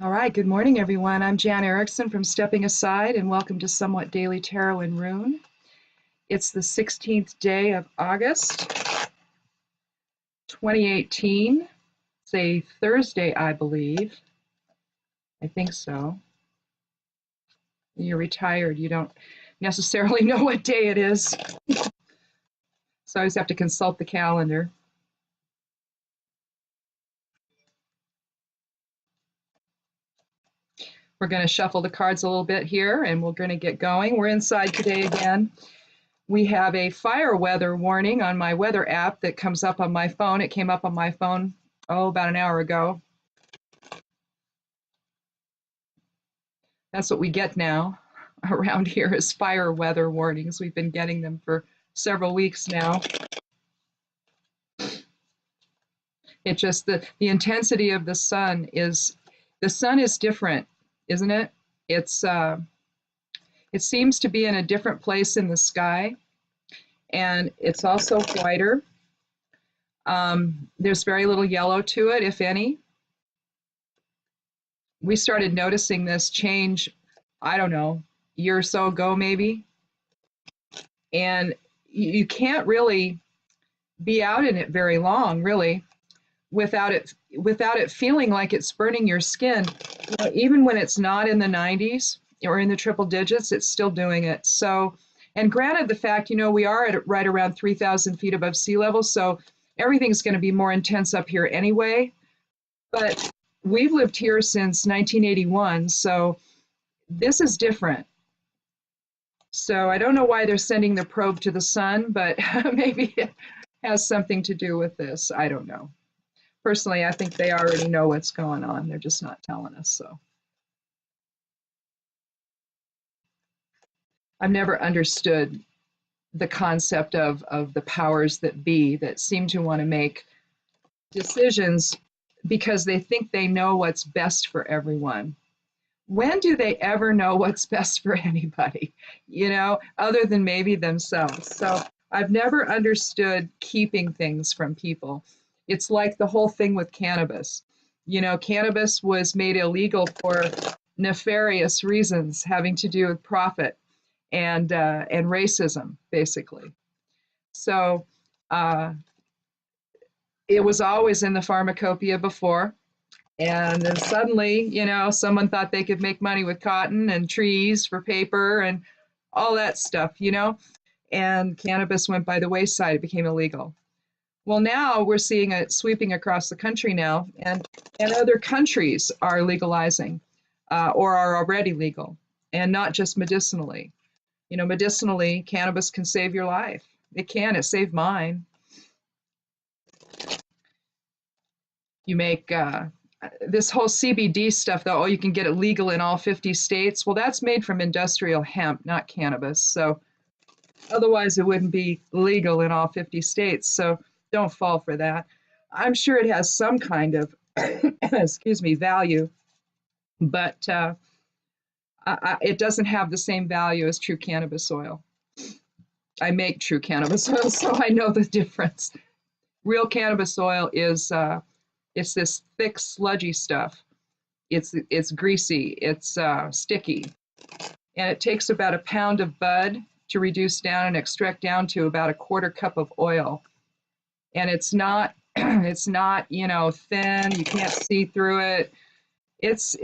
All right, good morning, everyone. I'm Jan Erickson from Stepping Aside, and welcome to Somewhat Daily Tarot and Rune. It's the 16th day of August, 2018. It's a Thursday, I believe. I think so. You're retired. You don't necessarily know what day it is, so I always have to consult the calendar. We're going to shuffle the cards a little bit here, and we're going to get going. We're inside today again. We have a fire weather warning on my weather app that comes up on my phone. It came up on my phone, about an hour ago. That's what we get now around here is fire weather warnings. We've been getting them for several weeks now. It just, the intensity of the sun is different, isn't it? It seems to be in a different place in the sky, and it's also whiter. There's very little yellow to it, if any. We started noticing this change, I don't know, a year or so ago maybe. And you can't really be out in it very long, really, without it feeling like it's burning your skin. You know, even when it's not in the 90s or in the triple digits, it's still doing it. So, and granted the fact, we are at right around 3,000 feet above sea level, so everything's going to be more intense up here anyway. But we've lived here since 1981, so this is different. So I don't know why they're sending the probe to the sun, but maybe it has something to do with this. I don't know. Personally, I think they already know what's going on. They're just not telling us so. I've never understood the concept of the powers that be that seem to want to make decisions because they think they know what's best for everyone. When do they ever know what's best for anybody, other than maybe themselves? So I've never understood keeping things from people. It's like the whole thing with cannabis. Cannabis was made illegal for nefarious reasons having to do with profit and racism, basically. So it was always in the pharmacopoeia before. And then suddenly, someone thought they could make money with cotton and trees for paper and all that stuff, and cannabis went by the wayside. It became illegal. Well, now we're seeing it sweeping across the country now, and other countries are legalizing or are already legal, and not just medicinally. Medicinally, cannabis can save your life. It can. It saved mine. You make this whole CBD stuff, though, you can get it legal in all 50 states. Well, that's made from industrial hemp, not cannabis. So otherwise, it wouldn't be legal in all 50 states. So don't fall for that. I'm sure it has some kind of, value, but it doesn't have the same value as true cannabis oil. I make true cannabis oil, so I know the difference. Real cannabis oil is it's this thick, sludgy stuff. It's greasy, it's sticky, and it takes about a pound of bud to reduce down and extract down to about a quarter cup of oil. And it's not, it's not, thin. You can't see through it. It's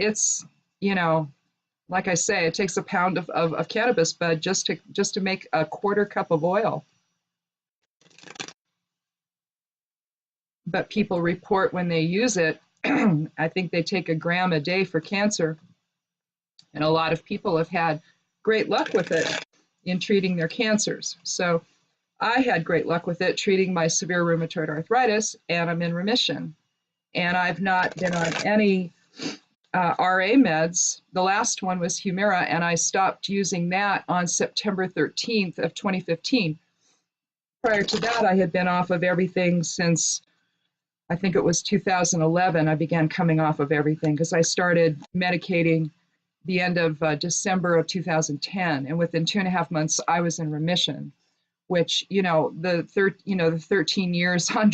like I say, it takes a pound of cannabis bud just to make a quarter cup of oil. But people report when they use it, I think they take a gram a day for cancer. And a lot of people have had great luck with it in treating their cancers. So I had great luck with it treating my severe rheumatoid arthritis, and I'm in remission. And I've not been on any RA meds. The last one was Humira, and I stopped using that on September 13th of 2015. Prior to that, I had been off of everything since I think it was 2011, I began coming off of everything because I started medicating the end of December of 2010. And within 2.5 months, I was in remission. which, the 13 years on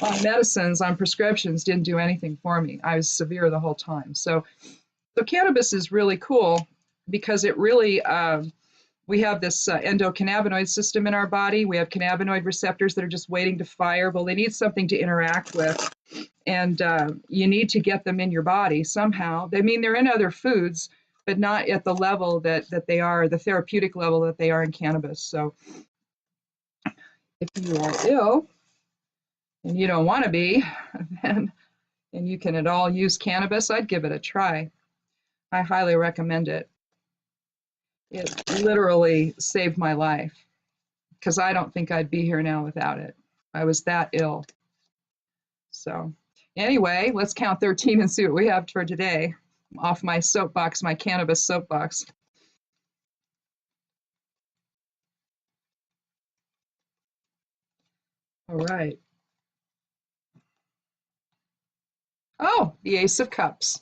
on medicines, on prescriptions didn't do anything for me. I was severe the whole time. So cannabis is really cool because it really, we have this endocannabinoid system in our body. We have cannabinoid receptors that are just waiting to fire. Well, they need something to interact with, and you need to get them in your body somehow. I mean, they're in other foods, but not at the level that they are, the therapeutic level that they are in cannabis. So if you are ill and you don't want to be, then and you can at all use cannabis, I'd give it a try. I highly recommend it. It literally saved my life because I don't think I'd be here now without it. I was that ill. So anyway, let's count 13 and see what we have for today. Off my soapbox, my cannabis soapbox. All right. Oh, the Ace of Cups.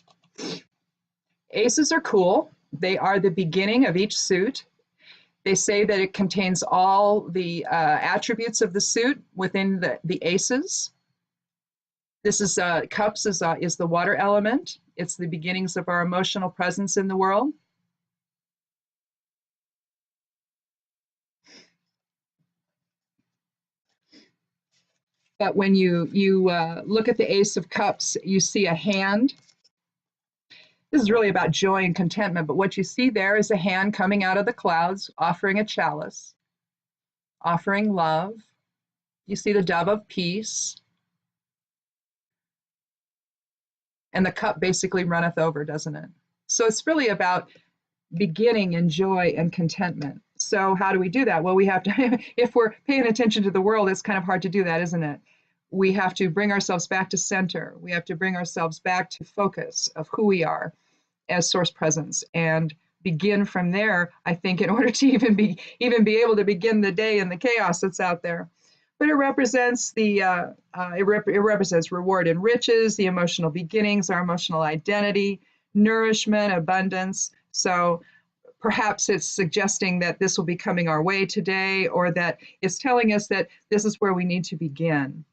Aces are cool. They are the beginning of each suit. They say that it contains all the attributes of the suit within the aces. This is cups is the water element. It's the beginnings of our emotional presence in the world. But when you look at the Ace of Cups, you see a hand. This is really about joy and contentment, but what you see there is a hand coming out of the clouds, offering a chalice, offering love. You see the dove of peace. And the cup basically runneth over, doesn't it? So it's really about beginning in joy and contentment. So how do we do that? Well, we have to, if we're paying attention to the world, it's kind of hard to do that, isn't it? We have to bring ourselves back to center. We have to bring ourselves back to focus of who we are as source presence and begin from there, I think, in order to even be able to begin the day in the chaos that's out there. But it represents it represents reward and riches, the emotional beginnings, our emotional identity, nourishment, abundance. So perhaps it's suggesting that this will be coming our way today, or that it's telling us that this is where we need to begin.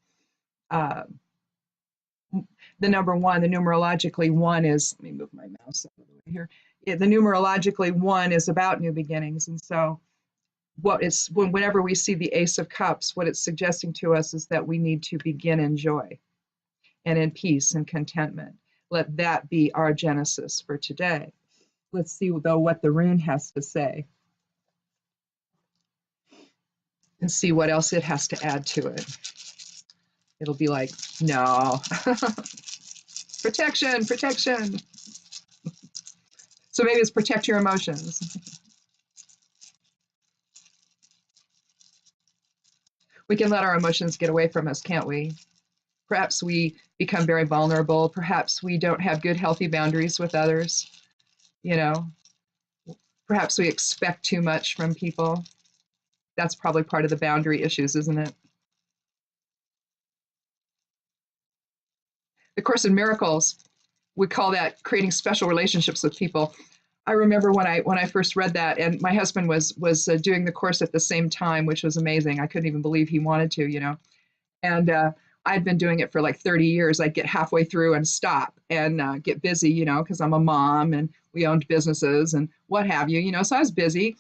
The number one, the numerologically one is, let me move my mouse out of the way here. The numerologically one is about new beginnings. And so whenever we see the Ace of Cups, what it's suggesting to us is that we need to begin in joy and in peace and contentment. Let that be our genesis for today. Let's see, though, what the rune has to say and see what else it has to add to it. It'll be like, no. Protection, protection. So maybe it's protect your emotions. We can let our emotions get away from us, can't we? Perhaps we become very vulnerable. Perhaps we don't have good, healthy boundaries with others. Perhaps we expect too much from people. That's probably part of the boundary issues, isn't it? The Course in Miracles, we call that creating special relationships with people. I remember when I first read that, and my husband was doing the course at the same time, which was amazing. I couldn't even believe he wanted to, And I'd been doing it for like 30 years. I'd get halfway through and stop and get busy, because I'm a mom and we owned businesses and what have you, So I was busy,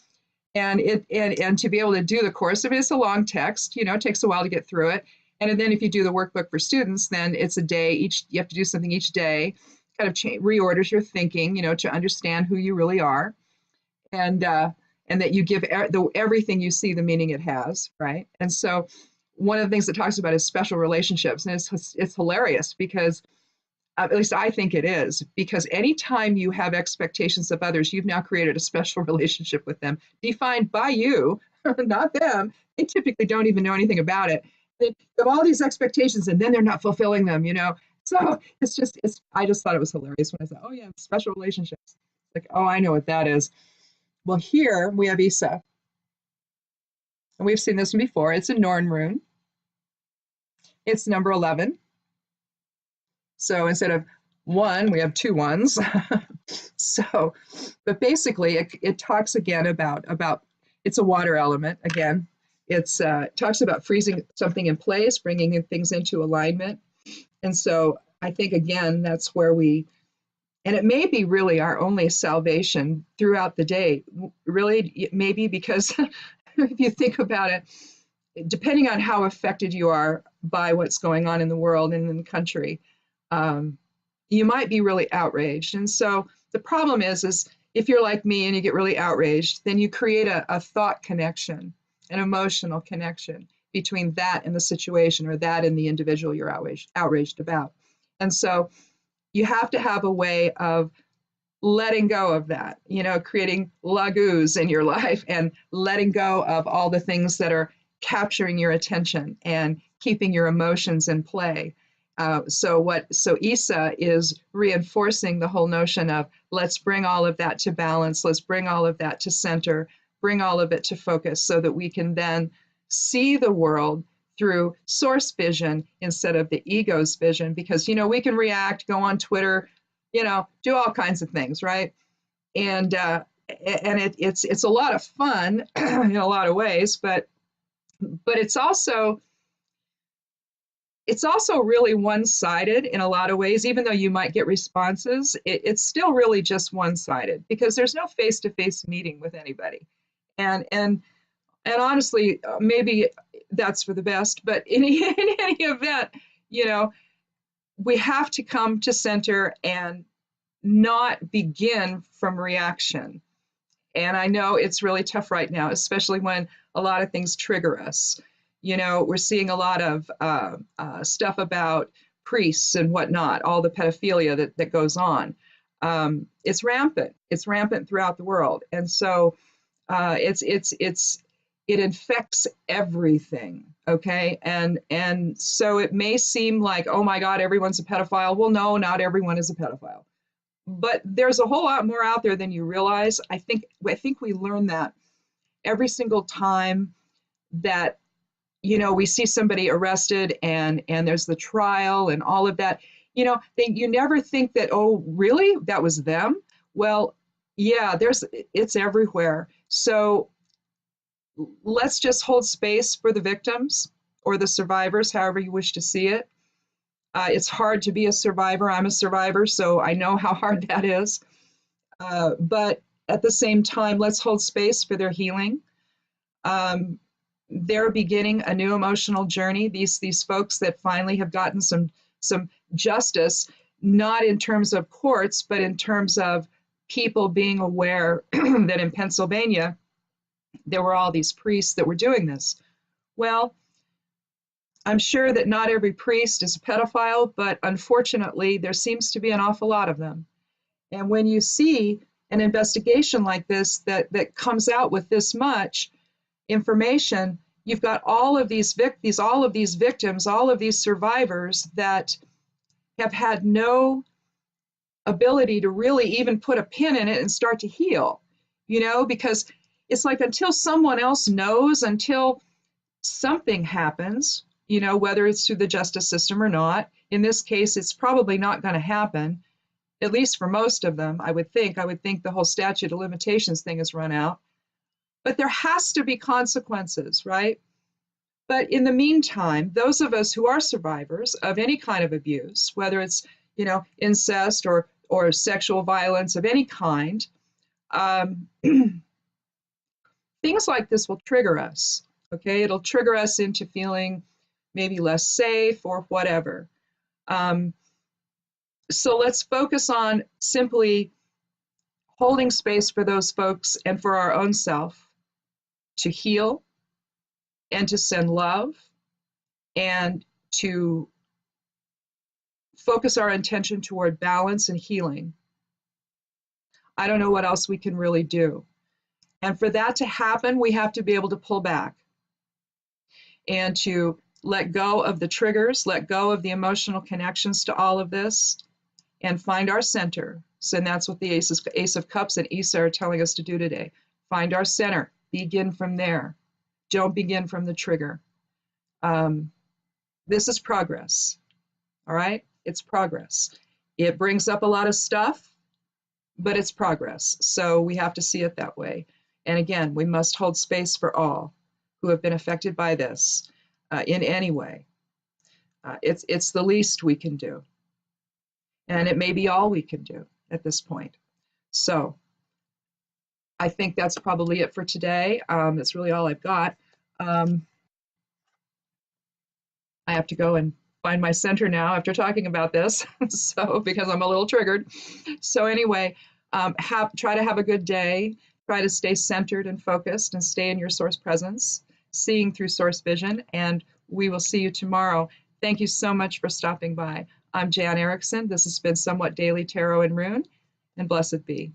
and to be able to do the course, I mean, it's a long text, it takes a while to get through it. And then if you do the workbook for students, then it's a day each. You have to do something each day. Kind of reorders your thinking, to understand who you really are, and that you give everything you see the meaning it has, right? And so one of the things it talks about is special relationships, and it's hilarious because at least I think it is, because anytime you have expectations of others, you've now created a special relationship with them, defined by you, not them. They typically don't even know anything about it. They have all these expectations, and then they're not fulfilling them, So I just thought it was hilarious when I said, oh yeah, special relationships. Like, oh, I know what that is. Well, here we have Isa. And we've seen this one before. It's a Norn rune. It's number 11. So instead of one, we have two ones. But basically it talks again about it's a water element again. It's talks about freezing something in place, bringing things into alignment. And so I think, again, that's where and it may be really our only salvation throughout the day. Really, maybe because if you think about it, depending on how affected you are by what's going on in the world and in the country, um, you might be really outraged. And so the problem is if you're like me and you get really outraged, then you create a thought connection, an emotional connection between that and the situation, or that and the individual you're outraged about. And so you have to have a way of letting go of that, creating laguz in your life and letting go of all the things that are capturing your attention and keeping your emotions in play. So Isa is reinforcing the whole notion of, let's bring all of that to balance, let's bring all of that to center, bring all of it to focus, so that we can then see the world through source vision instead of the ego's vision. Because we can react, go on Twitter, do all kinds of things, right? And it's a lot of fun in a lot of ways, but it's also really one-sided in a lot of ways. Even though you might get responses, it's still really just one-sided, because there's no face-to-face meeting with anybody. And honestly, maybe that's for the best, but in any event, we have to come to center and not begin from reaction. And I know it's really tough right now, especially when a lot of things trigger us. We're seeing a lot of stuff about priests and whatnot, all the pedophilia that goes on. It's rampant. It's rampant throughout the world. And so it infects everything. Okay. And so it may seem like, oh my God, everyone's a pedophile. Well, no, not everyone is a pedophile. But there's a whole lot more out there than you realize. I think we learn that every single time that we see somebody arrested and there's the trial and all of that. You never think that, oh, really, that was them? Well, yeah, it's everywhere. So let's just hold space for the victims or the survivors, however you wish to see it. It's hard to be a survivor. I'm a survivor, so I know how hard that is. But at the same time, let's hold space for their healing. They're beginning a new emotional journey. These folks that finally have gotten some justice, not in terms of courts, but in terms of people being aware that in Pennsylvania, there were all these priests that were doing this. Well, I'm sure that not every priest is a pedophile, but unfortunately, there seems to be an awful lot of them. And when you see an investigation like this that comes out with this much information, you've got all of these victims, all of these survivors that have had no ability to really even put a pin in it and start to heal, because it's like until someone else knows, until something happens, whether it's through the justice system or not. In this case, it's probably not going to happen, at least for most of them, I would think. I would think the whole statute of limitations thing has run out. But there has to be consequences, right? But in the meantime, those of us who are survivors of any kind of abuse, whether it's, incest or sexual violence of any kind, things like this will trigger us, okay? It'll trigger us into feeling maybe less safe or whatever. So let's focus on simply holding space for those folks and for our own self to heal and to send love and to focus our intention toward balance and healing. I don't know what else we can really do. And for that to happen, we have to be able to pull back and to let go of the triggers, let go of the emotional connections to all of this, and find our center. So that's what the Ace of Cups and Isa are telling us to do today. Find our center. Begin from there. Don't begin from the trigger. This is progress. All right? It's progress. It brings up a lot of stuff, but it's progress. So we have to see it that way. And again, we must hold space for all who have been affected by this in any way. It's the least we can do. And it may be all we can do at this point. So I think that's probably it for today. That's really all I've got. I have to go and find my center now after talking about this, so because I'm a little triggered. So anyway, try to have a good day. Try to stay centered and focused and stay in your source presence, seeing through source vision, and we will see you tomorrow. Thank you so much for stopping by. I'm Jan Erickson. This has been Somewhat Daily Tarot and Rune, and blessed be.